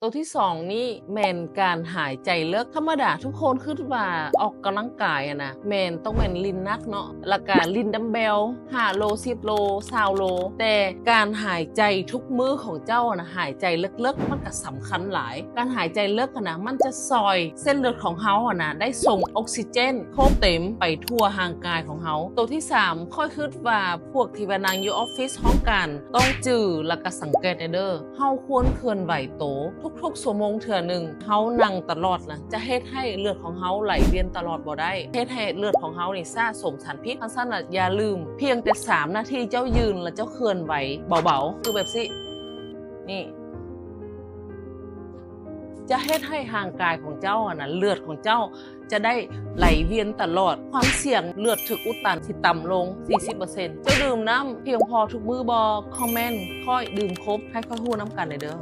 ตัวที่สองนี่แมนการหายใจเลิกธรรมดาทุกคนคิดว่าออกกำลังกายอะนะแมนต้องแมนลินนักเนาะแล้วก็ลินดัมเบล5 โล 10 โล 20 โลแต่การหายใจทุกมื้อของเจ้านะหายใจเลิกๆมันก็สำคัญหลายการหายใจเลิกนะมันจะซอยเส้นเลือดของเฮาอะนะได้ส่งออกซิเจนครบเต็มไปทั่วห่างกายของเฮาตัวที่3ค่อยคิดว่าพวกที่ว่านั่งอยู่ออฟฟิศห้องการต้องจื้อแล้วก็สังเกตเด้อเฮาควรเคลื่อนไหวโตทุกๆชั่วโมงเทื่อนึงเฮานั่งตลอดนะจะเฮ็ดให้เลือดของเฮาไหลเวียนตลอดบ่ได้เฮ็ดให้เลือดของเฮานี่สะสมสารพิษทั้งสั้นน่ะอย่าลืมเพียงแต่3 นาทีเจ้ายืนแล้วเจ้าเคลื่อนไหวเบาๆคือแบบสินี่จะเฮ็ดให้ห่างกายของเจ้าอ่ะนะเลือดของเจ้าจะได้ไหลเวียนตลอดความเสี่ยงเลือดถึกอุดตันที่ต่ำลง 40% เจ้าดื่มน้ำเพียงพอทุกมื้อบอคอมเมนต์ค่อยดื่มครบให้ค่อยฮู้น้ำกันเด้อ